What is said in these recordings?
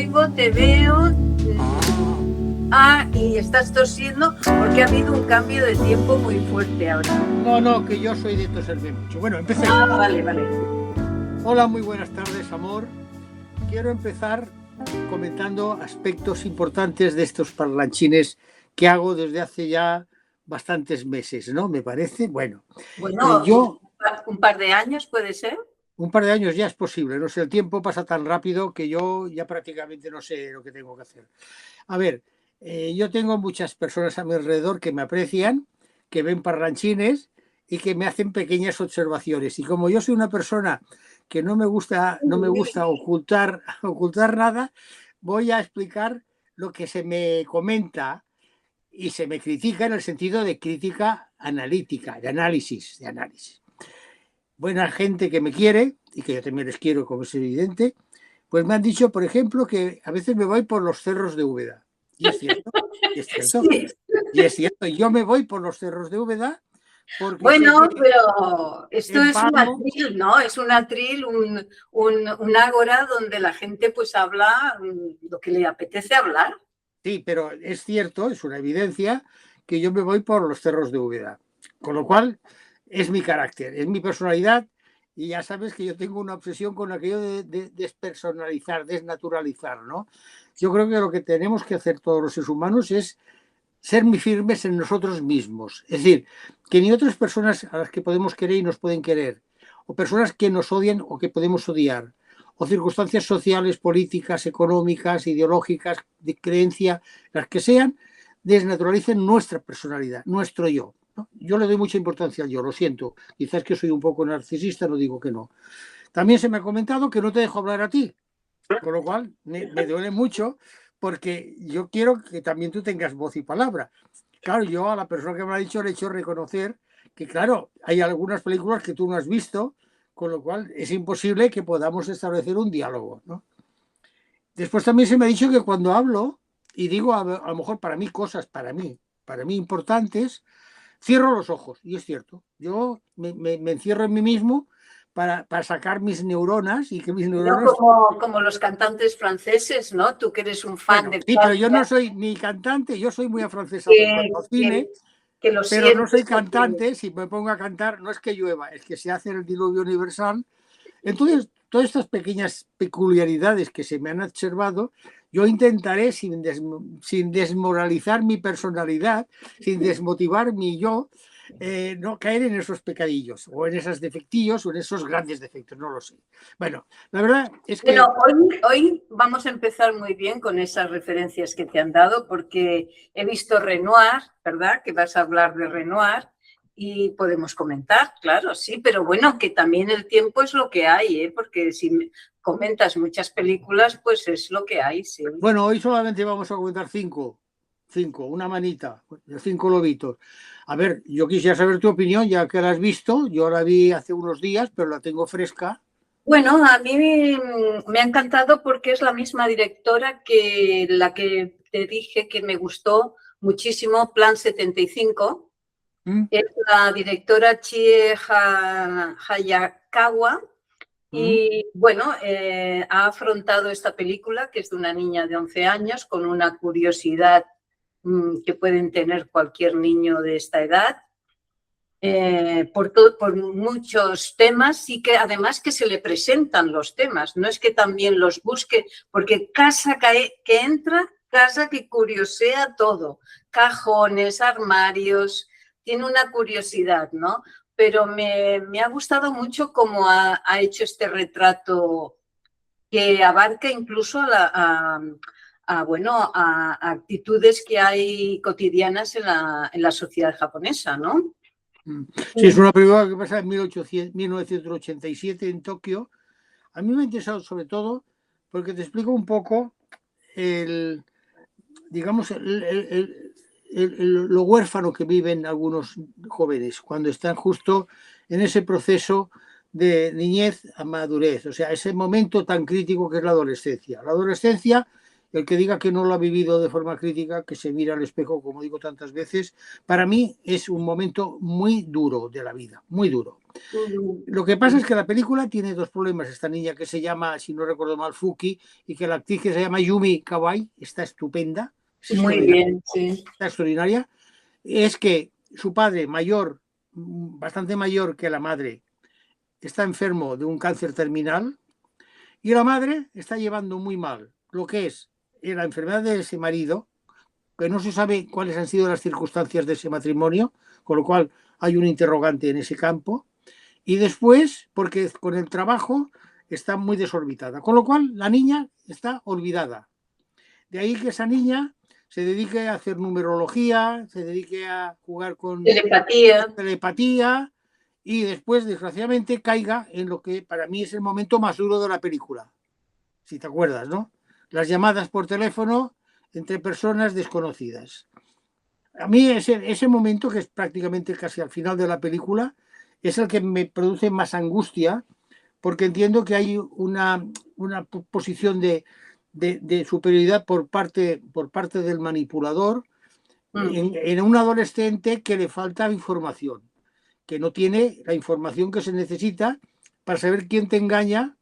oigo, te veo. Y estás tosiendo porque ha habido un cambio de tiempo muy fuerte ahora. No, que yo soy de toserme mucho. Bueno, empecemos. Vale. Hola, muy buenas tardes, amor. Quiero empezar comentando aspectos importantes de estos parlanchines que hago desde hace ya bastantes meses, ¿no? Me parece. Bueno, yo... ¿Un par de años puede ser? Un par de años ya es posible. No sé, el tiempo pasa tan rápido que yo ya prácticamente no sé lo que tengo que hacer. A ver, yo tengo muchas personas a mi alrededor que me aprecian, que ven parlanchines y que me hacen pequeñas observaciones. Y como yo soy una persona que no me gusta ocultar nada, voy a explicar lo que se me comenta y se me critica en el sentido de crítica analítica, de análisis. Buena gente que me quiere, y que yo también les quiero, como es evidente, pues me han dicho, por ejemplo, que a veces me voy por los cerros de Úbeda. Y es cierto. Sí. Y es cierto, yo me voy por los cerros de Úbeda porque pero esto es un atril, ¿no? Es un atril, un ágora donde la gente pues habla lo que le apetece hablar. Sí, pero es cierto, es una evidencia que yo me voy por los cerros de Úbeda. Con lo cual, es mi carácter, es mi personalidad, y ya sabes que yo tengo una obsesión con aquello de despersonalizar, desnaturalizar, ¿no? Yo creo que lo que tenemos que hacer todos los seres humanos es ser muy firmes en nosotros mismos. Es decir, que ni otras personas a las que podemos querer y nos pueden querer, o personas que nos odian o que podemos odiar, o circunstancias sociales, políticas, económicas, ideológicas, de creencia, las que sean, desnaturalicen nuestra personalidad, nuestro yo, ¿no? Yo le doy mucha importancia al yo, lo siento. Quizás que soy un poco narcisista, no digo que no. También se me ha comentado que no te dejo hablar a ti, con lo cual me duele mucho, porque yo quiero que también tú tengas voz y palabra. Claro, yo a la persona que me lo ha dicho le he hecho reconocer que, claro, hay algunas películas que tú no has visto, con lo cual es imposible que podamos establecer un diálogo, ¿no? Después también se me ha dicho que cuando hablo y digo a lo mejor para mí cosas, para mí importantes, cierro los ojos. Y es cierto, yo me encierro en mí mismo para sacar mis neuronas y que mis neuronas... Como los cantantes franceses, ¿no? Tú que eres un fan de... Sí, pero yo no soy ni cantante, yo soy muy afrancesado en cuanto a cine, pero no soy cantante. Si me pongo a cantar, no es que llueva, es que se hace el diluvio universal. Entonces, todas estas pequeñas peculiaridades que se me han observado, yo intentaré, sin desmoralizar mi personalidad, sin desmotivar mi yo, no caer en esos pecadillos, o en esos defectillos, o en esos grandes defectos, no lo sé. Bueno, la verdad es que... Hoy vamos a empezar muy bien con esas referencias que te han dado, porque he visto Renoir, ¿verdad? Que vas a hablar de Renoir. Y podemos comentar, claro, sí, pero bueno, que también el tiempo es lo que hay, ¿eh? Porque si comentas muchas películas, pues es lo que hay, sí. Bueno, hoy solamente vamos a comentar cinco, una manita, 5 lobitos. A ver, yo quisiera saber tu opinión, ya que la has visto. Yo la vi hace unos días, pero la tengo fresca. Bueno, a mí me ha encantado porque es la misma directora que la que te dije que me gustó muchísimo, Plan 75. Es la directora Chie Hayakawa. Y bueno, ha afrontado esta película, que es de una niña de 11 años, con una curiosidad que pueden tener cualquier niño de esta edad, por muchos temas, y que además que se le presentan los temas, no es que también los busque, porque casa que entra, casa que curiosea todo, cajones, armarios, tiene una curiosidad, ¿no? Pero me ha gustado mucho cómo ha hecho este retrato que abarca incluso a actitudes que hay cotidianas en la sociedad japonesa, ¿no? Sí, es una película que pasa en 1987 en Tokio. A mí me ha interesado sobre todo porque te explico un poco lo huérfano que viven algunos jóvenes cuando están justo en ese proceso de niñez a madurez, o sea, ese momento tan crítico que es la adolescencia. La adolescencia, el que diga que no lo ha vivido de forma crítica, que se mira al espejo, como digo tantas veces, para mí es un momento muy duro de la vida, muy duro. Lo que pasa es que la película tiene dos problemas. Esta niña que se llama, si no recuerdo mal, Fuki, y que la actriz que se llama Yumi Kawai está estupenda, es Muy extraordinaria, bien, sí. está extraordinaria, es que su padre mayor, bastante mayor que la madre, está enfermo de un cáncer terminal y la madre está llevando muy mal lo que es la enfermedad de ese marido, que no se sabe cuáles han sido las circunstancias de ese matrimonio, con lo cual hay un interrogante en ese campo. Y después, porque con el trabajo está muy desorbitada, con lo cual la niña está olvidada. De ahí que esa niña se dedique a hacer numerología, se dedique a jugar con Telepatía. telepatía y después, desgraciadamente, caiga en lo que para mí es el momento más duro de la película, si te acuerdas, ¿no? Las llamadas por teléfono entre personas desconocidas. A mí ese momento, que es prácticamente casi al final de la película, es el que me produce más angustia, porque entiendo que hay una posición de superioridad por parte del manipulador en un adolescente que le falta información, que no tiene la información que se necesita para saber quién te engaña,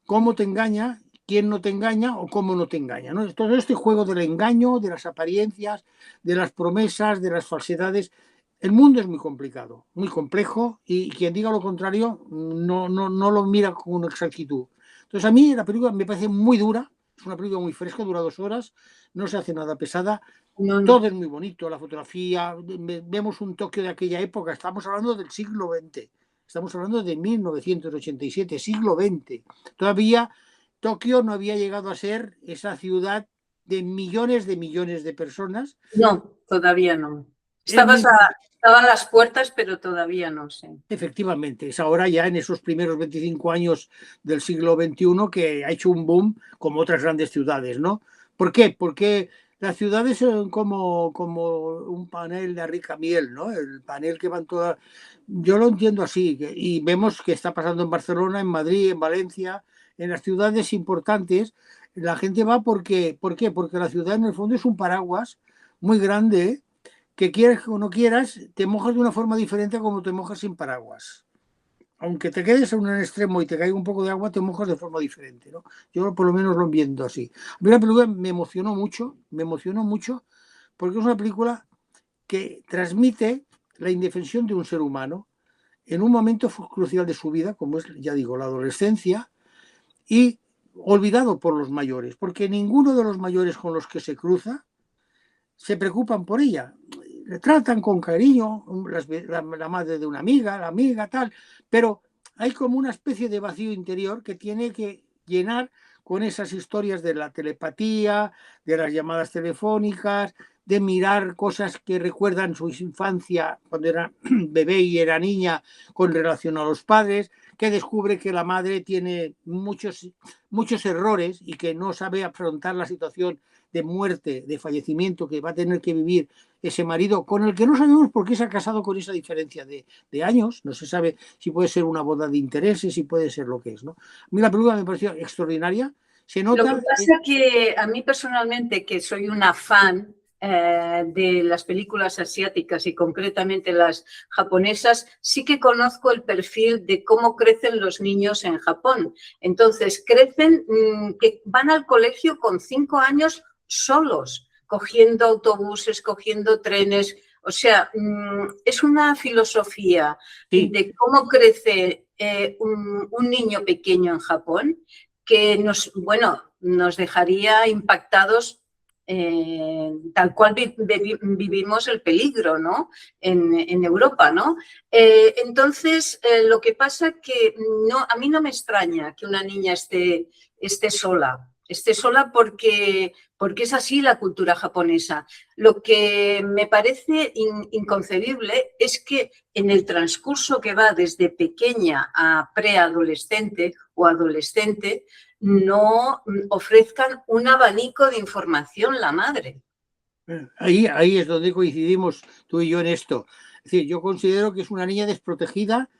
cómo te engaña, quién no te engaña o cómo no te engaña, ¿no? Todo este juego del engaño, de las apariencias, de las promesas, de las falsedades. El mundo es muy complicado, muy complejo, y quien diga lo contrario no lo mira con exactitud. Entonces, a mí la película me parece muy dura, es una película muy fresca, dura 2 horas, no se hace nada pesada, todo es muy bonito, la fotografía, vemos un Tokio de aquella época, estamos hablando del siglo XX, estamos hablando de 1987, siglo XX. Todavía Tokio no había llegado a ser esa ciudad de millones de personas. No, todavía no. Es muy, Estaban las puertas, pero todavía no sé. efectivamente, es ahora ya en esos primeros 25 años del siglo XXI que ha hecho un boom como otras grandes ciudades, ¿no? ¿Por qué? Porque las ciudades son como un panel de rica miel, ¿no? El panel que van todas... Yo lo entiendo así, y vemos que está pasando en Barcelona, en Madrid, en Valencia, en las ciudades importantes. La gente va porque, ¿por qué? Porque la ciudad en el fondo es un paraguas muy grande, que quieras o no quieras, te mojas de una forma diferente a como te mojas sin paraguas. Aunque te quedes en un extremo y te caiga un poco de agua, te mojas de forma diferente, ¿no? Yo por lo menos lo viendo así. A mí la película me emocionó mucho, porque es una película que transmite la indefensión de un ser humano en un momento crucial de su vida, como es, ya digo, la adolescencia, y olvidado por los mayores, porque ninguno de los mayores con los que se cruza se preocupan por ella. Le tratan con cariño, la madre de una amiga, la amiga, tal, pero hay como una especie de vacío interior que tiene que llenar con esas historias de la telepatía, de las llamadas telefónicas, de mirar cosas que recuerdan su infancia cuando era bebé y era niña con relación a los padres, que descubre que la madre tiene muchos errores y que no sabe afrontar la situación de muerte, de fallecimiento que va a tener que vivir ese marido, con el que no sabemos por qué se ha casado con esa diferencia de años, no se sabe si puede ser una boda de intereses, si puede ser lo que es, ¿no? A mí la película me pareció extraordinaria, se nota... Lo que pasa que a mí personalmente, que soy una fan de las películas asiáticas y concretamente las japonesas, sí que conozco el perfil de cómo crecen los niños en Japón. Entonces, crecen, que van al colegio con 5 años solos, cogiendo autobuses, cogiendo trenes. O sea, es una filosofía de cómo crece un niño pequeño en Japón que nos dejaría impactados tal cual vivimos el peligro, ¿no? En Europa, ¿no? Entonces, lo que pasa que a mí no me extraña que una niña esté sola. Esté sola porque es así la cultura japonesa. Lo que me parece inconcebible es que en el transcurso que va desde pequeña a preadolescente o adolescente, no ofrezcan un abanico de información la madre. Ahí es donde coincidimos tú y yo en esto. Es decir, yo considero que es una niña desprotegida,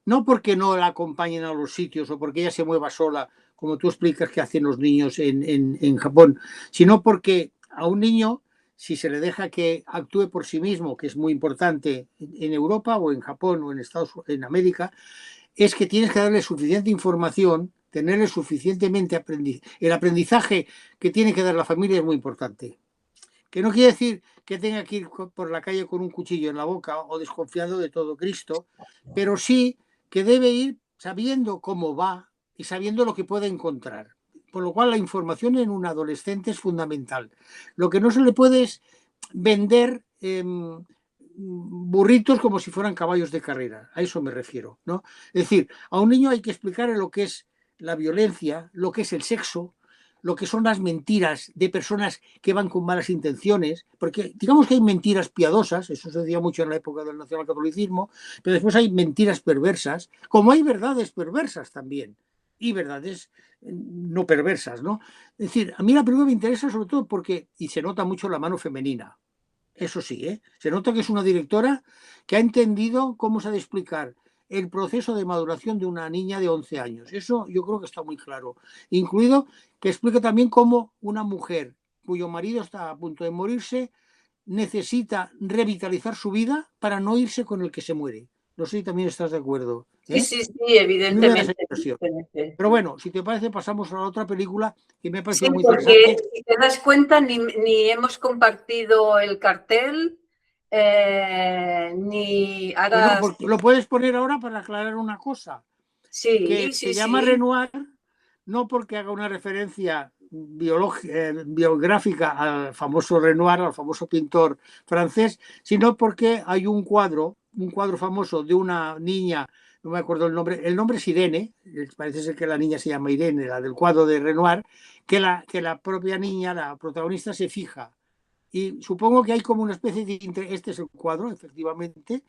no porque no la acompañen a los sitios o porque ella se mueva sola, como tú explicas que hacen los niños en Japón, sino porque a un niño si se le deja que actúe por sí mismo, que es muy importante en Europa o en Japón o en América, es que tienes que darle suficiente información, tenerle suficientemente aprendizaje. El aprendizaje que tiene que dar la familia es muy importante. Que no quiere decir que tenga que ir por la calle con un cuchillo en la boca o desconfiado de todo Cristo, pero sí que debe ir sabiendo cómo va y sabiendo lo que puede encontrar. Por lo cual la información en un adolescente es fundamental. Lo que no se le puede es vender burritos como si fueran caballos de carrera. A eso me refiero, ¿no? Es decir, a un niño hay que explicarle lo que es la violencia, lo que es el sexo, lo que son las mentiras de personas que van con malas intenciones, porque digamos que hay mentiras piadosas, eso se decía mucho en la época del nacionalcatolicismo, pero después hay mentiras perversas, como hay verdades perversas también, y verdades no perversas, ¿no? Es decir, a mí la película me interesa sobre todo porque, y se nota mucho la mano femenina, eso sí, ¿eh? Se nota que es una directora que ha entendido cómo se ha de explicar el proceso de maduración de una niña de 11 años. Eso yo creo que está muy claro. Incluido que explica también cómo una mujer cuyo marido está a punto de morirse necesita revitalizar su vida para no irse con el que se muere. No sé si también estás de acuerdo. Sí, ¿Eh? sí, sí, A mí me da esa evidentemente. impresión. Pero bueno, si te parece, pasamos a la otra película que me ha Sí, parecido muy porque interesante. si te das cuenta, ni hemos compartido el cartel, ni Bueno, ahora pues lo puedes poner ahora para aclarar una cosa. Que sí, sí, se llama sí. Renoir no porque haga una referencia biográfica al famoso Renoir, al famoso pintor francés, sino porque hay un cuadro famoso de una niña, no me acuerdo el nombre es Irene, parece ser que la niña se llama Irene, la del cuadro de Renoir, que la propia niña, la protagonista, se fija. Y supongo que hay como una especie de... Este es el cuadro, efectivamente,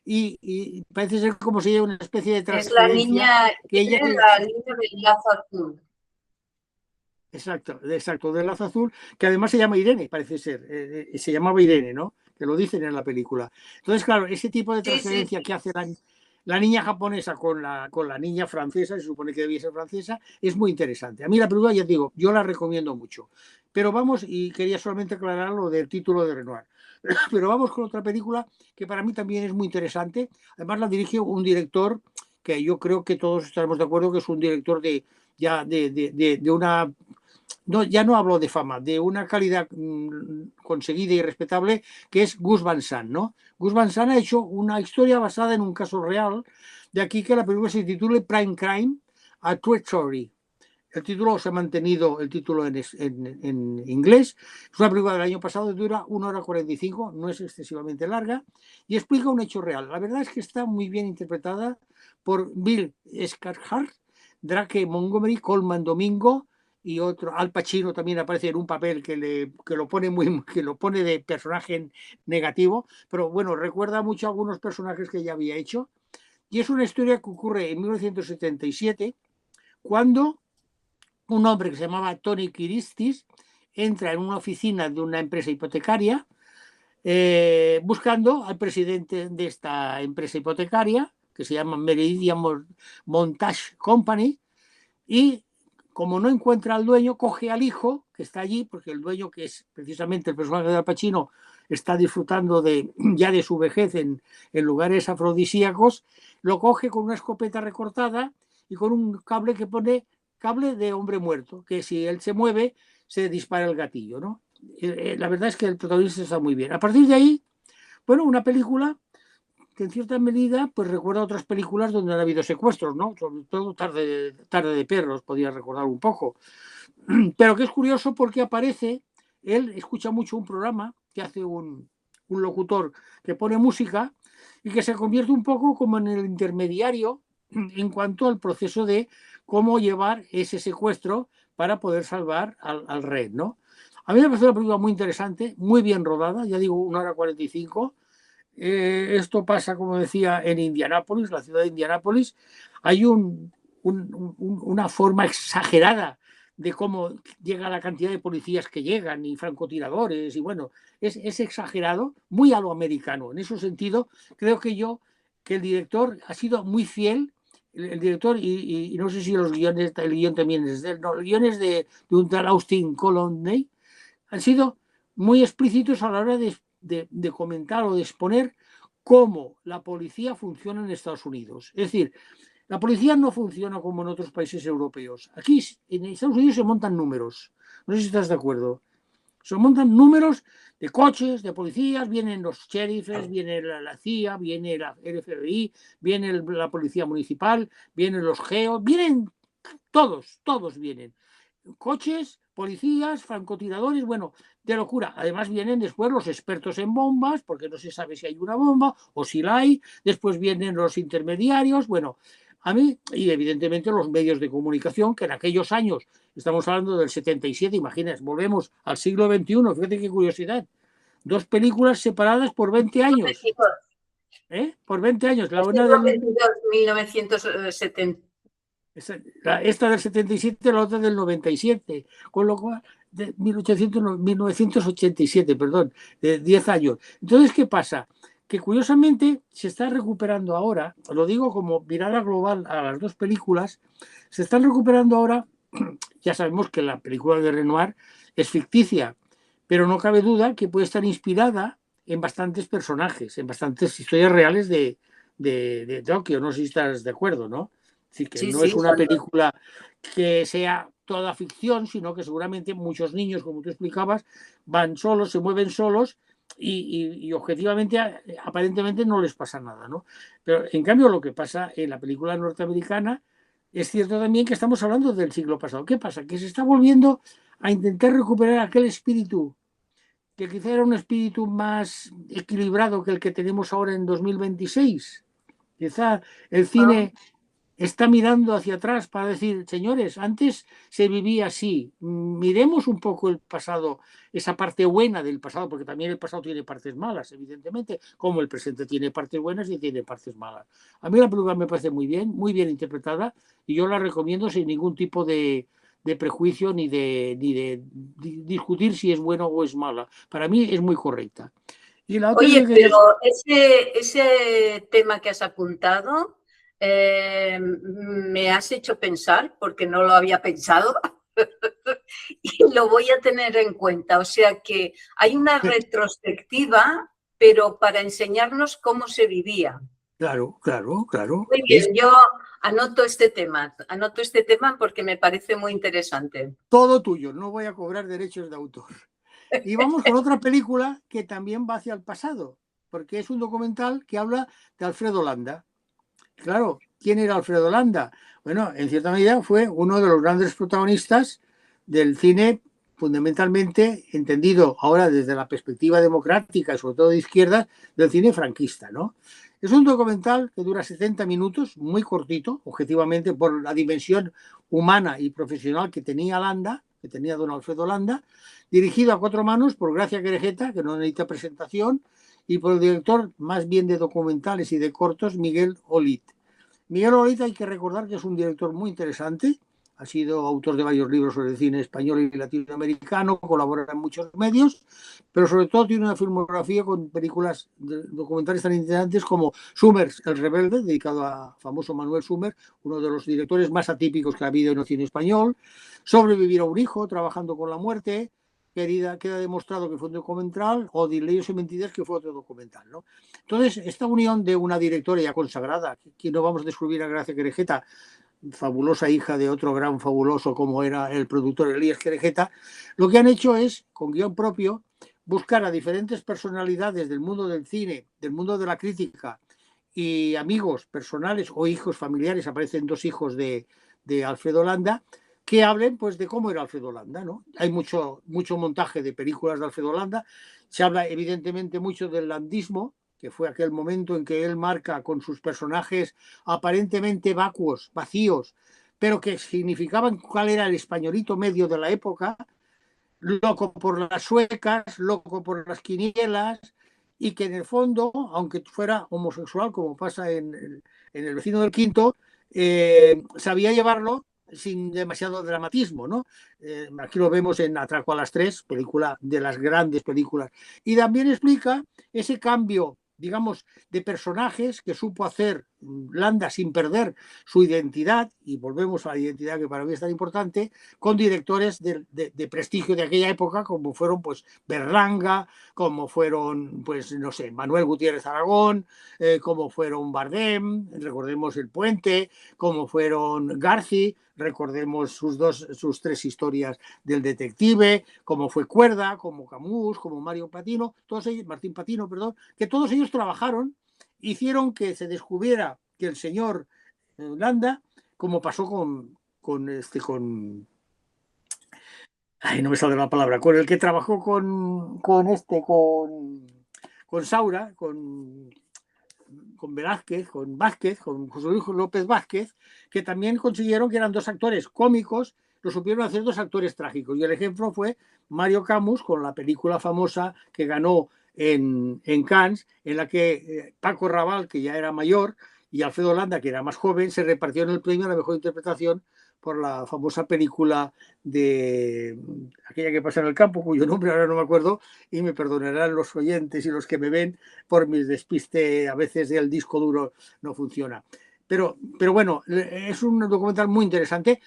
y parece ser como si hay una especie de Es la transferencia niña, que ella la niña del lazo azul. exacto, exacto, del lazo azul, que además se llama Irene, parece ser, se llamaba Irene, ¿no? Que lo dicen en la película. Entonces, claro, ese tipo de Sí, sí, transferencia que hace la niña japonesa con la niña francesa, se supone que debía ser francesa, es muy interesante. A mí la película, ya digo, yo la recomiendo mucho. Pero vamos, y quería solamente aclarar lo del título de Renoir. Pero vamos con otra película que para mí también es muy interesante. Además la dirige un director que yo creo que todos estaremos de acuerdo que es un director ya de una no, ya no hablo de fama, de una calidad conseguida y respetable, que es Gus Van Sant, ¿no? Gus Van Sant ha hecho una historia basada en un caso real, de aquí que la película se titule Prime Crime, A True Story. El título se ha mantenido, el título en inglés. Es una película del año pasado, dura 1 hora 45, no es excesivamente larga, y explica un hecho real. La verdad es que está muy bien interpretada por Bill Skarsgård, Drake Montgomery, Colman Domingo, y otro, Al Pacino también aparece en un papel que lo pone de personaje negativo, pero bueno, recuerda mucho a algunos personajes que ya había hecho. Y es una historia que ocurre en 1977, cuando un hombre que se llamaba Tony Kiristis entra en una oficina de una empresa hipotecaria buscando al presidente de esta empresa hipotecaria, que se llama Meridian Montage Company, y como no encuentra al dueño, coge al hijo que está allí, porque el dueño, que es precisamente el personaje de Al Pacino, está disfrutando ya de su vejez en lugares afrodisíacos, lo coge con una escopeta recortada y con un cable que pone cable de hombre muerto, que si él se mueve, se dispara el gatillo, ¿no? La verdad es que el protagonista está muy bien. A partir de ahí, bueno, una película que en cierta medida pues recuerda a otras películas donde han habido secuestros, ¿no? Sobre todo Tarde de Perros, podía recordar un poco. Pero que es curioso porque aparece, él escucha mucho un programa que hace un locutor que pone música y que se convierte un poco como en el intermediario en cuanto al proceso de cómo llevar ese secuestro para poder salvar al rey, ¿no? A mí me parece una película muy interesante, muy bien rodada, ya digo, 1 hora 45. Esto pasa, como decía, en Indianápolis, la ciudad de Indianápolis. Hay una forma exagerada de cómo llega la cantidad de policías que llegan y francotiradores y bueno, es exagerado, muy a lo americano. En ese sentido, creo que el director ha sido muy fiel, el director, y no sé si el guión también es de él, no, el guión es de un tal Austin Colonney, han sido muy explícitos a la hora de comentar o de exponer cómo la policía funciona en Estados Unidos. Es decir, la policía no funciona como en otros países europeos. Aquí en Estados Unidos se montan números. No sé si estás de acuerdo. Se montan números de coches, de policías, vienen los sheriffs, viene la CIA, viene el FBI, viene la policía municipal, vienen los GEO, vienen todos vienen. Coches, policías, francotiradores, bueno, de locura. Además vienen después los expertos en bombas, porque no se sabe si hay una bomba o si la hay. Después vienen los intermediarios, bueno, a mí, y evidentemente los medios de comunicación, que en aquellos años, estamos hablando del 77, imaginas, volvemos al siglo XXI, fíjate qué curiosidad. 2 películas separadas por 20 años. Por 20 años. La una del 1970. Esta del 77, la otra del 97, con lo cual, de 1987, perdón, de 10 años. Entonces, ¿qué pasa? Que curiosamente se está recuperando ahora, lo digo como mirada global a las 2 películas, se están recuperando ahora, ya sabemos que la película de Renoir es ficticia, pero no cabe duda que puede estar inspirada en bastantes personajes, en bastantes historias reales de Tokio, no sé si estás de acuerdo, ¿no? Así que no es una película que sea toda ficción, sino que seguramente muchos niños, como tú explicabas, van solos, se mueven solos y objetivamente, aparentemente no les pasa nada, ¿no? Pero en cambio lo que pasa en la película norteamericana es cierto también que estamos hablando del siglo pasado. ¿Qué pasa? Que se está volviendo a intentar recuperar aquel espíritu que quizá era un espíritu más equilibrado que el que tenemos ahora en 2026. Quizá el cine está mirando hacia atrás para decir, señores, antes se vivía así, miremos un poco el pasado, esa parte buena del pasado, porque también el pasado tiene partes malas, evidentemente, como el presente tiene partes buenas y tiene partes malas. A mí la película me parece muy bien interpretada, y yo la recomiendo sin ningún tipo de prejuicio ni de discutir si es buena o es mala. Para mí es muy correcta. Y la otra Oye, pero ese tema que has apuntado me has hecho pensar, porque no lo había pensado, y lo voy a tener en cuenta. O sea que hay una retrospectiva, pero para enseñarnos cómo se vivía. Claro. Muy bien, yo anoto este tema porque me parece muy interesante. Todo tuyo, no voy a cobrar derechos de autor. Y vamos con otra película que también va hacia el pasado, porque es un documental que habla de Alfredo Landa. Claro, ¿quién era Alfredo Landa? Bueno, en cierta medida fue uno de los grandes protagonistas del cine, fundamentalmente entendido ahora desde la perspectiva democrática y sobre todo de izquierda, del cine franquista, ¿no? Es un documental que dura 70 minutos, muy cortito, objetivamente por la dimensión humana y profesional que tenía Landa, que tenía don Alfredo Landa, dirigido a 4 manos por Gracia Querejeta, que no necesita presentación, y por el director más bien de documentales y de cortos, Miguel Olid. Miguel Olid hay que recordar que es un director muy interesante, ha sido autor de varios libros sobre el cine español y latinoamericano, colabora en muchos medios, pero sobre todo tiene una filmografía con películas documentales tan interesantes como Summers, El Rebelde, dedicado a famoso Manuel Summers, uno de los directores más atípicos que ha habido en el cine español, Sobrevivir a un hijo, Trabajando con la muerte, queda demostrado que fue un documental, o de Leyes y Mentiras, que fue otro documental, ¿no? Entonces, esta unión de una directora ya consagrada, que no vamos a descubrir a Gracia Querejeta, fabulosa hija de otro gran fabuloso como era el productor Elías Querejeta, lo que han hecho es, con guión propio, buscar a diferentes personalidades del mundo del cine, del mundo de la crítica, y amigos personales o hijos familiares, aparecen 2 hijos de Alfredo Landa, que hablen pues de cómo era Alfredo Landa, ¿no? Hay mucho montaje de películas de Alfredo Landa, se habla evidentemente mucho del landismo, que fue aquel momento en que él marca con sus personajes aparentemente vacuos, vacíos, pero que significaban cuál era el españolito medio de la época, loco por las suecas, loco por las quinielas, y que en el fondo, aunque fuera homosexual, como pasa en El vecino del quinto, sabía llevarlo sin demasiado dramatismo, ¿no? Aquí lo vemos en Atraco a las 3, película de las grandes películas. Y también explica ese cambio, digamos, de personajes que supo hacer Landa sin perder su identidad, y volvemos a la identidad que para mí es tan importante, con directores de prestigio de aquella época, como fueron pues Berlanga, como fueron, pues no sé, Manuel Gutiérrez Aragón, como fueron Bardem, recordemos El Puente, como fueron Garci, recordemos sus tres historias del detective, como fue Cuerda, como Camus, como Mario Patino, todos ellos, Martín Patino, perdón, que todos ellos trabajaron, hicieron que se descubriera que el señor Landa, como pasó con ay, no me sale la palabra, con el que trabajó con Saura, con Velázquez, con Vázquez, con José Luis López Vázquez, que también consiguieron que eran dos actores cómicos, lo supieron hacer dos actores trágicos. Y el ejemplo fue Mario Camus con la película famosa que ganó en Cannes, en la que Paco Raval, que ya era mayor, y Alfredo Landa, que era más joven, se repartieron el premio a la mejor interpretación por la famosa película de aquella que pasa en el campo, cuyo nombre ahora no me acuerdo, y me perdonarán los oyentes y los que me ven por mis despiste, a veces el disco duro no funciona. Pero bueno, es un documental muy interesante.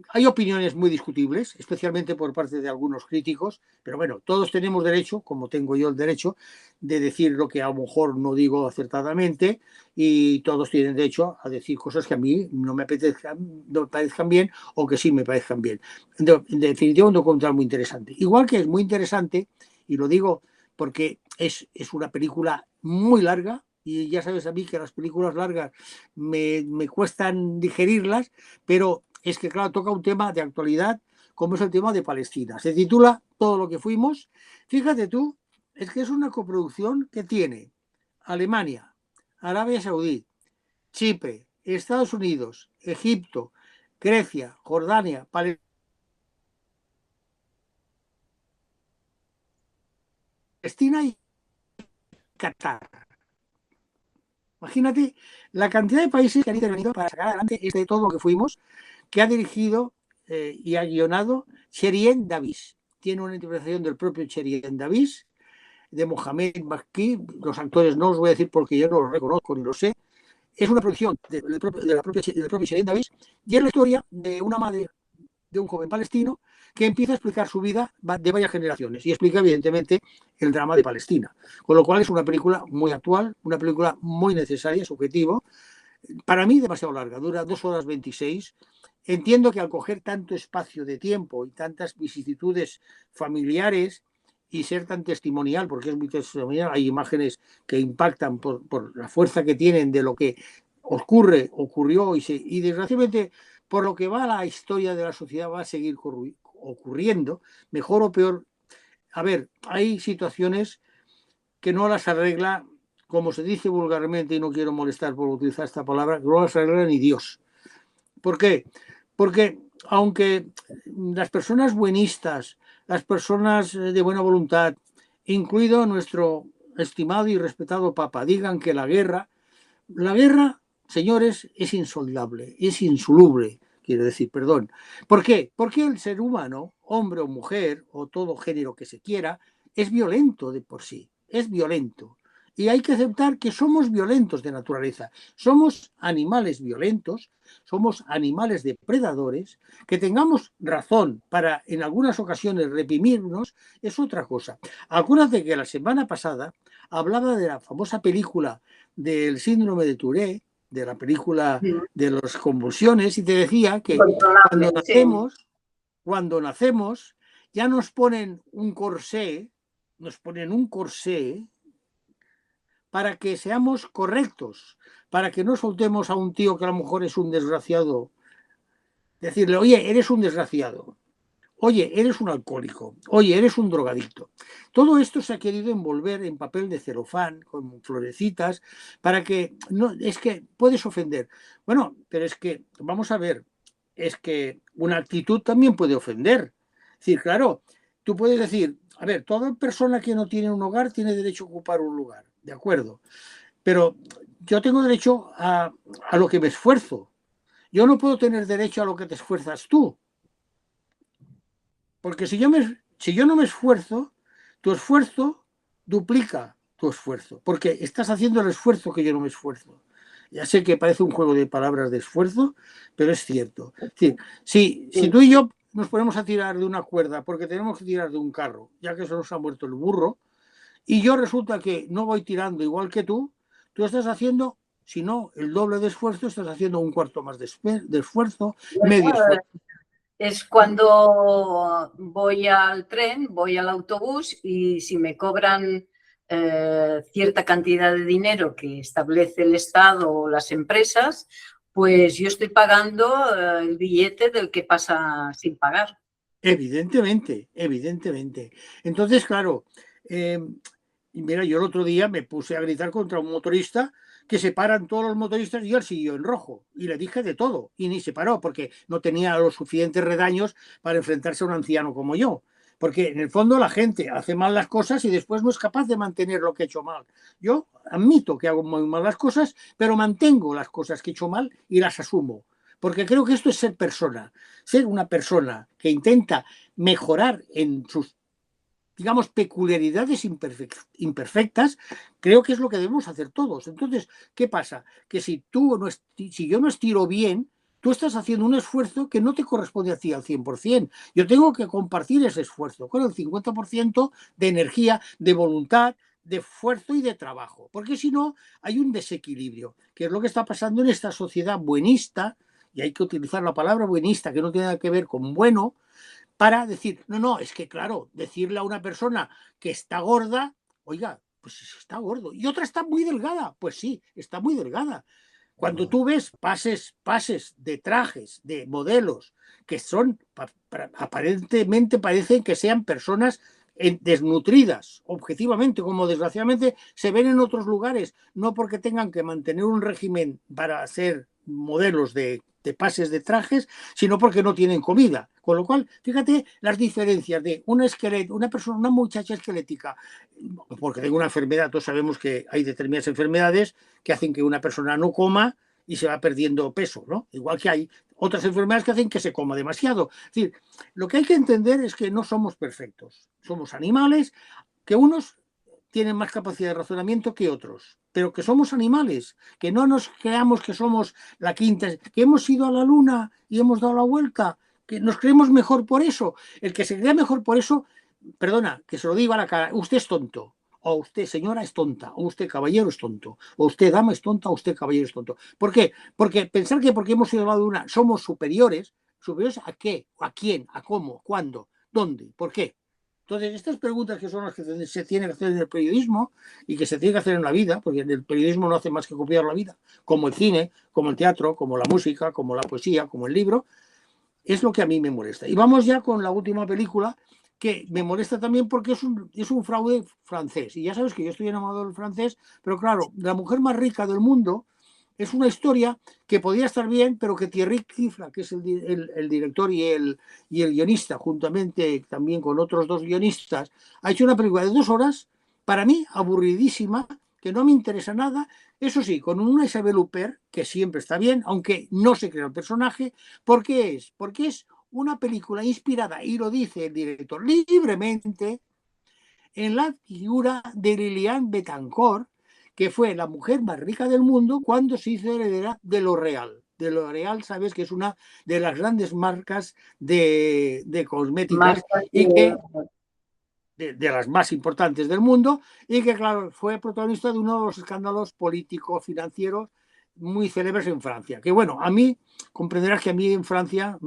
Hay opiniones muy discutibles, especialmente por parte de algunos críticos, pero bueno, todos tenemos derecho, como tengo yo el derecho, de decir lo que a lo mejor no digo acertadamente, y todos tienen derecho a decir cosas que a mí no me parezcan bien o que sí me parezcan bien. En definitiva, un documental muy interesante. Igual que es muy interesante, y lo digo porque es una película muy larga, y ya sabes a mí que las películas largas me cuestan digerirlas, pero es que, claro, toca un tema de actualidad, como es el tema de Palestina. Se titula Todo lo que fuimos. Fíjate tú, es que es una coproducción que tiene Alemania, Arabia Saudí, Chipre, Estados Unidos, Egipto, Grecia, Jordania, Palestina y Qatar. Imagínate la cantidad de países que han intervenido para sacar adelante todo lo que fuimos, que ha dirigido y ha guionado Sherien Davis. Tiene una interpretación del propio Sherien Davis, de Mohamed Makki. Los actores no los voy a decir porque yo no los reconozco ni lo sé. Es una producción del propio Sherien Davis, y es la historia de una madre de un joven palestino que empieza a explicar su vida de varias generaciones y explica evidentemente el drama de Palestina. Con lo cual es una película muy actual, una película muy necesaria, su objetivo. Para mí demasiado larga, dura 2 horas 26. Entiendo que al coger tanto espacio de tiempo y tantas vicisitudes familiares y ser tan testimonial, porque es muy testimonial, hay imágenes que impactan por la fuerza que tienen de lo que ocurrió y desgraciadamente por lo que va la historia de la sociedad va a seguir ocurriendo, mejor o peor. A ver, hay situaciones que no las arregla, como se dice vulgarmente, y no quiero molestar por utilizar esta palabra, no las arregla ni Dios. ¿Por qué? Porque aunque las personas buenistas, las personas de buena voluntad, incluido nuestro estimado y respetado Papa, digan que la guerra, señores, es insoldable, es insoluble, quiero decir, perdón. ¿Por qué? Porque el ser humano, hombre o mujer, o todo género que se quiera, es violento de por sí, es violento. Y hay que aceptar que somos violentos de naturaleza, somos animales violentos, somos animales depredadores. Que tengamos razón para en algunas ocasiones reprimirnos es otra cosa. Acuérdate que la semana pasada hablaba de la famosa película del síndrome de Tourette, de la película de las convulsiones, y te decía que cuando nacemos ya nos ponen un corsé, para que seamos correctos, para que no soltemos a un tío que a lo mejor es un desgraciado, decirle, oye, eres un desgraciado, oye, eres un alcohólico, oye, eres un drogadicto. Todo esto se ha querido envolver en papel de celofán, con florecitas, para que, no, es que puedes ofender. Bueno, pero es que, vamos a ver, es que una actitud también puede ofender. Es decir, claro, tú puedes decir, a ver, toda persona que no tiene un hogar tiene derecho a ocupar un lugar, de acuerdo, pero yo tengo derecho a lo que me esfuerzo. Yo no puedo tener derecho a lo que te esfuerzas tú. Porque si yo no me esfuerzo, tu esfuerzo duplica tu esfuerzo, porque estás haciendo el esfuerzo que yo no me esfuerzo. Ya sé que parece un juego de palabras de esfuerzo, pero es cierto. Es decir, si tú y yo nos ponemos a tirar de una cuerda porque tenemos que tirar de un carro, ya que se nos ha muerto el burro, y yo resulta que no voy tirando igual que tú estás haciendo, si no el doble de esfuerzo, estás haciendo un cuarto más de esfuerzo, medio esfuerzo. Es cuando voy al tren, voy al autobús y si me cobran cierta cantidad de dinero que establece el Estado o las empresas, pues yo estoy pagando el billete del que pasa sin pagar. Evidentemente, evidentemente. Entonces, claro, mira, yo el otro día me puse a gritar contra un motorista que se paran todos los motoristas y él siguió en rojo. Y le dije de todo. Y ni se paró porque no tenía los suficientes redaños para enfrentarse a un anciano como yo. Porque en el fondo la gente hace mal las cosas y después no es capaz de mantener lo que ha hecho mal. Yo admito que hago muy mal las cosas, pero mantengo las cosas que he hecho mal y las asumo. Porque creo que esto es ser una persona que intenta mejorar en sus, digamos, peculiaridades imperfectas, creo que es lo que debemos hacer todos. Entonces, ¿qué pasa? Que si yo no estiro bien, tú estás haciendo un esfuerzo que no te corresponde a ti al 100%. Yo tengo que compartir ese esfuerzo con el 50% de energía, de voluntad, de esfuerzo y de trabajo. Porque si no, hay un desequilibrio, que es lo que está pasando en esta sociedad buenista, y hay que utilizar la palabra buenista, que no tiene nada que ver con bueno, para decir, no, es que claro, decirle a una persona que está gorda, oiga, pues está gordo, y otra está muy delgada, pues sí, está muy delgada. Cuando tú ves pases de trajes, de modelos, que son, aparentemente parecen que sean personas desnutridas, objetivamente, como desgraciadamente se ven en otros lugares, no porque tengan que mantener un régimen para ser modelos de pases de trajes, sino porque no tienen comida. Con lo cual, fíjate las diferencias de un esqueleto, una persona, una muchacha esquelética, porque tengo una enfermedad, todos sabemos que hay determinadas enfermedades que hacen que una persona no coma y se va perdiendo peso, ¿no? Igual que hay otras enfermedades que hacen que se coma demasiado. Es decir, lo que hay que entender es que no somos perfectos, somos animales, que unos tienen más capacidad de razonamiento que otros, pero que somos animales, que no nos creamos que somos la quinta, que hemos ido a la luna y hemos dado la vuelta, que nos creemos mejor por eso. El que se crea mejor por eso, perdona, que se lo diga a la cara, usted es tonto, o usted señora es tonta, o usted caballero es tonto, o usted dama es tonta, o usted caballero es tonto. ¿Por qué? Porque pensar que porque hemos ido a la luna somos superiores, ¿superiores a qué? ¿A quién? ¿A cómo? ¿Cuándo? ¿Dónde? ¿Por qué? Entonces, estas preguntas que son las que se tienen que hacer en el periodismo y que se tienen que hacer en la vida, porque el periodismo no hace más que copiar la vida, como el cine, como el teatro, como la música, como la poesía, como el libro, es lo que a mí me molesta. Y vamos ya con la última película, que me molesta también porque es un fraude francés. Y ya sabes que yo estoy enamorado del francés, pero claro, la mujer más rica del mundo es una historia que podía estar bien, pero que Thierry Cifra, que es el director y el guionista, juntamente también con otros dos guionistas, ha hecho una película de 2 horas, para mí aburridísima, que no me interesa nada. Eso sí, con una Isabelle Huppert, que siempre está bien, aunque no se crea el personaje. ¿Por qué es? Porque es una película inspirada, y lo dice el director libremente, en la figura de Liliane Bettencourt, que fue la mujer más rica del mundo cuando se hizo heredera de L'Oréal. De L'Oréal, sabes que es una de las grandes marcas de cosméticas y que de las más importantes del mundo, y que, claro, fue protagonista de uno de los escándalos políticos financieros muy célebres en Francia. Que bueno, a mí, comprenderás que a mí en Francia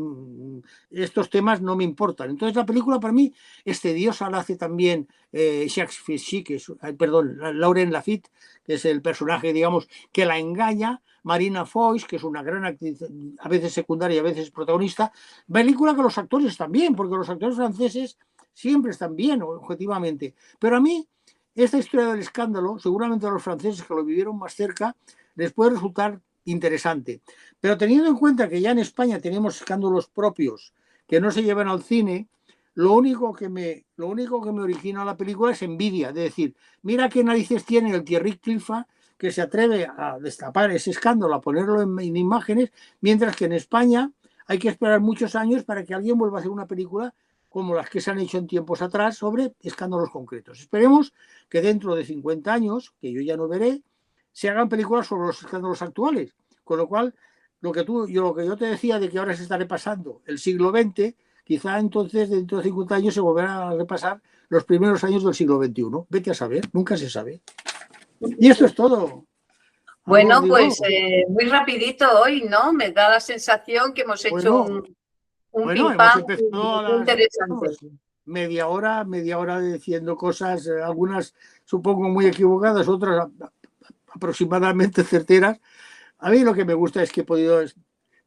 estos temas no me importan. Entonces la película para mí es tediosa, la hace también Jacques Fichy, que es, perdón, Laurent Lafitte, que es el personaje, digamos, que la engaña, Marina Foïs, que es una gran actriz, a veces secundaria y a veces protagonista. Película que los actores también, porque los actores franceses siempre están bien, objetivamente. Pero a mí, esta historia del escándalo, seguramente a los franceses que lo vivieron más cerca, les puede resultar interesante. Pero teniendo en cuenta que ya en España tenemos escándalos propios que no se llevan al cine, lo único que me origina la película es envidia, de decir, mira qué narices tiene el Thierry Cliffa, que se atreve a destapar ese escándalo, a ponerlo en imágenes, mientras que en España hay que esperar muchos años para que alguien vuelva a hacer una película como las que se han hecho en tiempos atrás sobre escándalos concretos. Esperemos que dentro de 50 años, que yo ya no veré, se hagan películas sobre los escándalos actuales. Con lo cual, lo que yo te decía de que ahora se está repasando el siglo XX, quizá entonces dentro de 50 años se volverá a repasar los primeros años del siglo XXI. Vete a saber, nunca se sabe. Y esto es todo. Amor, Bueno, digo, pues muy rapidito hoy, ¿no? Me da la sensación que hemos hecho bueno, un bueno, pim hemos pam empezado a muy las interesante. vamos, media hora diciendo cosas, algunas supongo muy equivocadas, otras aproximadamente certeras. A mí lo que me gusta es que he podido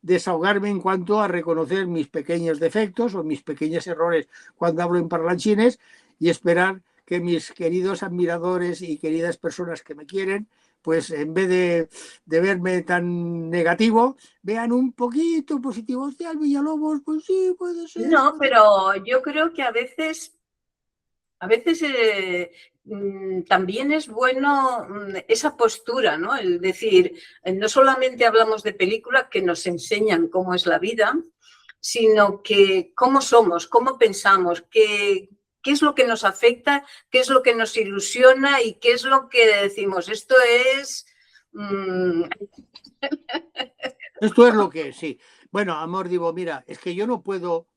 desahogarme en cuanto a reconocer mis pequeños defectos o mis pequeños errores cuando hablo en parlanchines y esperar que mis queridos admiradores y queridas personas que me quieren, pues en vez de verme tan negativo, vean un poquito positivo. Hostia, el Villalobos, pues sí, puede ser. No, pero yo creo que a veces también es bueno esa postura, ¿no? El decir, no solamente hablamos de películas que nos enseñan cómo es la vida, sino que cómo somos, cómo pensamos, qué es lo que nos afecta, qué es lo que nos ilusiona y qué es lo que decimos. Esto es... Esto es lo que es, sí. Bueno, amor, digo, mira, es que yo no puedo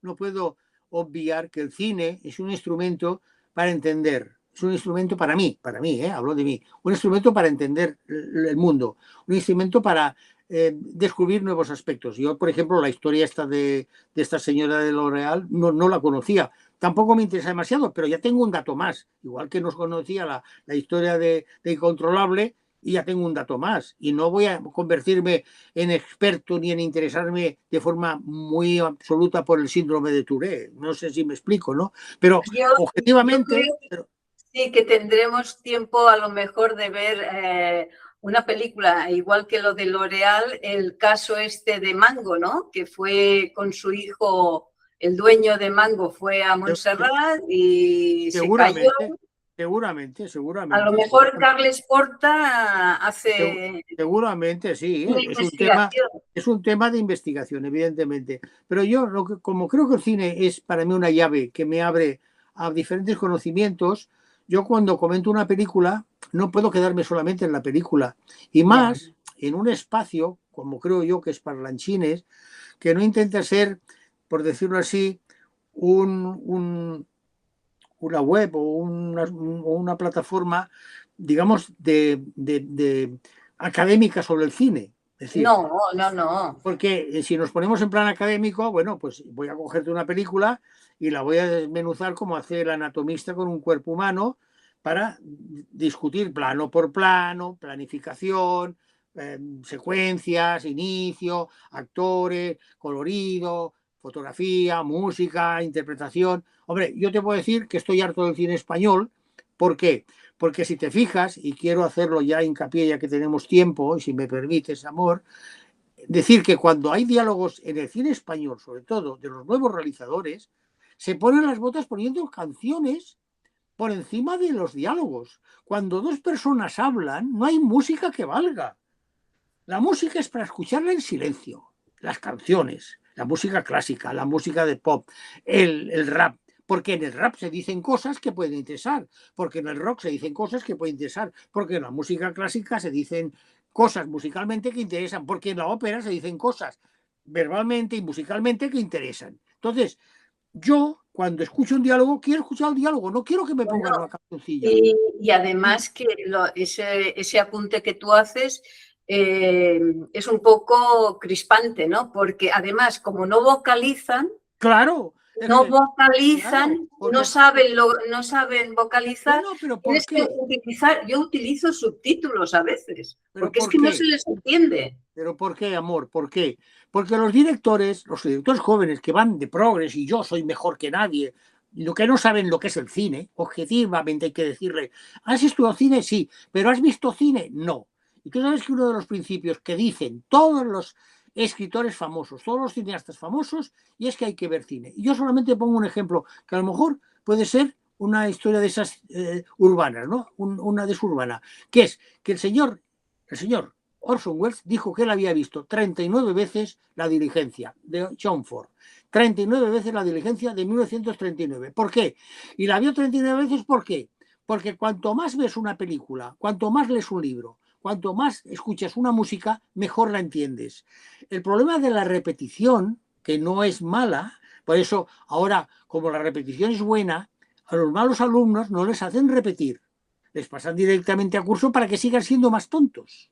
obviar que el cine es un instrumento para entender, es un instrumento para mí, hablo de mí, un instrumento para entender el mundo, un instrumento para descubrir nuevos aspectos. Yo, por ejemplo, la historia esta de esta señora de L'Oreal no la conocía. Tampoco me interesa demasiado, pero ya tengo un dato más. Igual que no conocía la historia de Incontrolable, y ya tengo un dato más. Y no voy a convertirme en experto ni en interesarme de forma muy absoluta por el síndrome de Tourette. No sé si me explico, ¿no? Pero yo objetivamente... creo sí que tendremos tiempo a lo mejor de ver una película, igual que lo de L'Oreal, el caso este de Mango, ¿no? Que fue con su hijo, el dueño de Mango fue a Montserrat y se cayó. seguramente, seguramente, A lo seguramente, mejor Carles Porta hace seguramente sí, una investigación. es un tema de investigación, evidentemente. Pero yo, como creo que el cine es para mí una llave que me abre a diferentes conocimientos, yo cuando comento una película no puedo quedarme solamente en la película. Y Ya. más en un espacio, como creo yo que es Parlanchines, que no intenta ser, por decirlo así, un, una web o una plataforma, digamos, de académica sobre el cine. Es decir, No, no, no. porque si nos ponemos en plan académico, bueno, pues voy a cogerte una película y la voy a desmenuzar como hace el anatomista con un cuerpo humano para discutir plano por plano, planificación, secuencias, inicio, actores, colorido, fotografía, música, interpretación. Hombre, yo te puedo decir que estoy harto del cine español. ¿Por qué? Porque si te fijas, y quiero hacerlo ya hincapié ya que tenemos tiempo, y si me permites, amor, decir que cuando hay diálogos en el cine español, sobre todo de los nuevos realizadores, se ponen las botas poniendo canciones por encima de los diálogos. Cuando dos personas hablan, no hay música que valga. La música es para escucharla en silencio. Las canciones, la música clásica, la música de pop, el rap. Porque en el rap se dicen cosas que pueden interesar, porque en el rock se dicen cosas que pueden interesar, porque en la música clásica se dicen cosas musicalmente que interesan, porque en la ópera se dicen cosas verbalmente y musicalmente que interesan. Entonces, yo cuando escucho un diálogo, quiero escuchar el diálogo, no quiero que me Bueno, pongan una cancioncilla. y además que ese apunte que tú haces es un poco crispante, ¿no? Porque además, como no vocalizan, Claro, no claro, vocalizan, porque no saben vocalizar, bueno, pero ¿por tienes que qué? utilizar, yo utilizo subtítulos a veces, ¿Pero porque es por que no se qué? les entiende. ¿Pero por qué, amor? ¿Por qué? Porque los directores jóvenes que van de progres y yo soy mejor que nadie, lo que no saben lo que es el cine, objetivamente hay que decirle, ¿has estudiado cine? Sí, pero ¿has visto cine? No. Y tú sabes que uno de los principios que dicen todos los escritores famosos, todos los cineastas famosos, y es que hay que ver cine. Y yo solamente pongo un ejemplo que a lo mejor puede ser una historia de esas urbanas, ¿no? Una de su urbana, que es que el señor Orson Welles dijo que él había visto 39 veces La diligencia de John Ford. 39 veces La diligencia de 1939. ¿Por qué? Y la vio 39 veces, ¿por qué? Porque cuanto más ves una película, cuanto más lees un libro, cuanto más escuchas una música, mejor la entiendes. El problema de la repetición, que no es mala, por eso ahora, como la repetición es buena, a los malos alumnos no les hacen repetir, les pasan directamente a curso para que sigan siendo más tontos.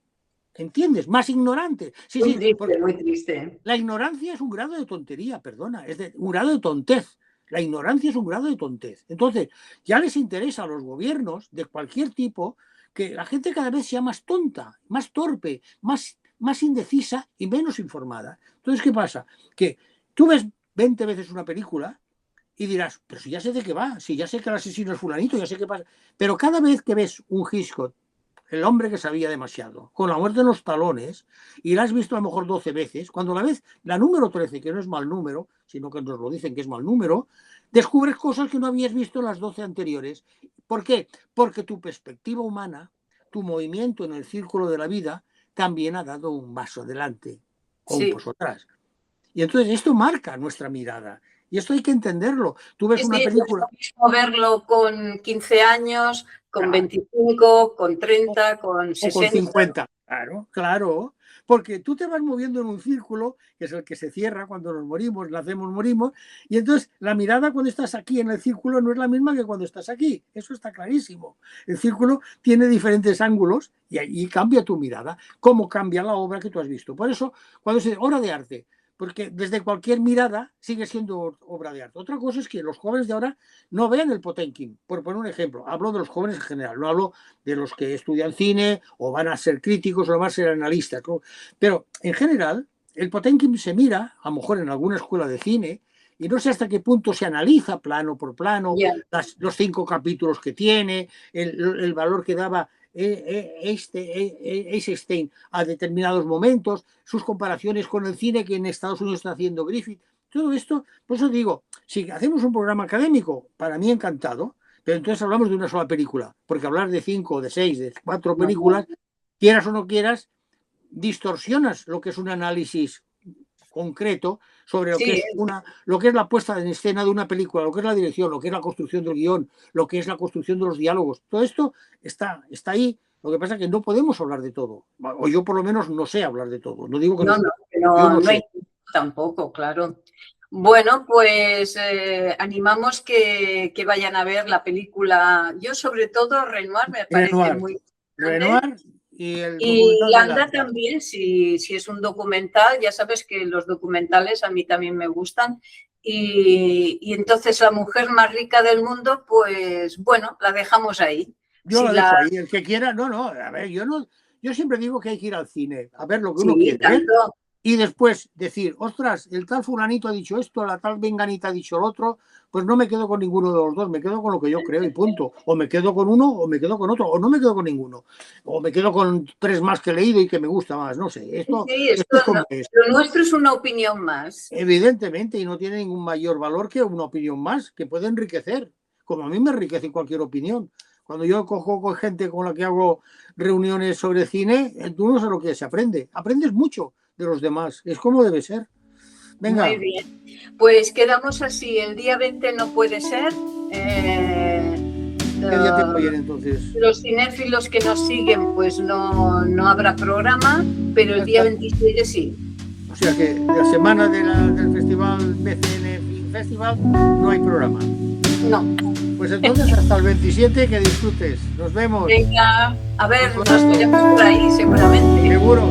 ¿Entiendes? Más ignorantes. Sí, Muy sí, triste, muy triste. la ignorancia es un grado de tontería, perdona, un grado de tontez. La ignorancia es un grado de tontez. Entonces, ya les interesa a los gobiernos de cualquier tipo que la gente cada vez sea más tonta, más torpe, más indecisa y menos informada. Entonces, ¿qué pasa? Que tú ves 20 veces una película y dirás, pero si ya sé de qué va, si ya sé que el asesino es fulanito, ya sé qué pasa. Pero cada vez que ves un Hitchcock, el hombre que sabía demasiado, con la muerte en los talones, y la has visto a lo mejor 12 veces, cuando la ves la número 13, que no es mal número, sino que nos lo dicen que es mal número, descubres cosas que no habías visto en las 12 anteriores. ¿Por qué? Porque tu perspectiva humana, tu movimiento en el círculo de la vida, también ha dado un paso adelante o un paso atrás. Y entonces esto marca nuestra mirada. Y esto hay que entenderlo. Tú ves una película... Es lo mismo verlo con 15 años, con 25, con 30, con 60. O con 50. Claro, claro. Porque tú te vas moviendo en un círculo, que es el que se cierra cuando nos morimos, nacemos, morimos, y entonces la mirada cuando estás aquí en el círculo no es la misma que cuando estás aquí. Eso está clarísimo. El círculo tiene diferentes ángulos y ahí cambia tu mirada. ¿Cómo cambia la obra que tú has visto? Por eso, cuando se dice obra de arte, porque desde cualquier mirada sigue siendo obra de arte. Otra cosa es que los jóvenes de ahora no vean el Potemkin, por poner un ejemplo. Hablo de los jóvenes en general, no hablo de los que estudian cine o van a ser críticos o van a ser analistas. Pero en general, el Potemkin se mira, a lo mejor en alguna escuela de cine, y no sé hasta qué punto se analiza plano por plano, los 5 capítulos que tiene, el valor que daba Eisenstein a determinados momentos, sus comparaciones con el cine que en Estados Unidos está haciendo Griffith. Todo esto, por eso digo, si hacemos un programa académico, para mí encantado, pero entonces hablamos de una sola película, porque hablar de 5, de 6, de 4 películas, quieras o no quieras, distorsionas lo que es un análisis concreto sobre lo, lo que es la puesta en escena de una película, lo que es la dirección, lo que es la construcción del guión, lo que es la construcción de los diálogos. Todo esto está ahí. Lo que pasa es que no podemos hablar de todo. O yo por lo menos no sé hablar de todo. No digo que no hay tampoco, claro. Bueno, pues animamos que vayan a ver la película. Yo sobre todo Renoir me parece muy Renoir y Landa también, si es un documental, ya sabes que los documentales a mí también me gustan. Y entonces La mujer más rica del mundo, pues bueno, la dejamos ahí. Yo la dejo ahí, el que quiera, a ver, yo siempre digo que hay que ir al cine, a ver lo que uno quiere ver, y después decir, ostras, el tal fulanito ha dicho esto, la tal venganita ha dicho lo otro, pues no me quedo con ninguno de los dos, me quedo con lo que yo creo y punto. O me quedo con uno o me quedo con otro, o no me quedo con ninguno. O me quedo con 3 más que he leído y que me gusta más, no sé. Esto es como lo nuestro es una opinión más. Evidentemente, y no tiene ningún mayor valor que una opinión más, que puede enriquecer, como a mí me enriquece cualquier opinión. Cuando yo cojo con gente con la que hago reuniones sobre cine, tú no sabes lo que se aprende. Aprendes mucho de los demás. Es como debe ser. Venga. Muy bien. Pues quedamos así. El día 20 no puede ser. ¿Qué día te voy a ir entonces? Los cinéfilos que nos siguen, pues no habrá programa, pero el día 27 sí. O sea que la semana del festival BCN Film Festival no hay programa. No. Pues entonces hasta el 27 que disfrutes. Nos vemos. Venga, a ver, nos veremos por ahí seguramente. Seguro.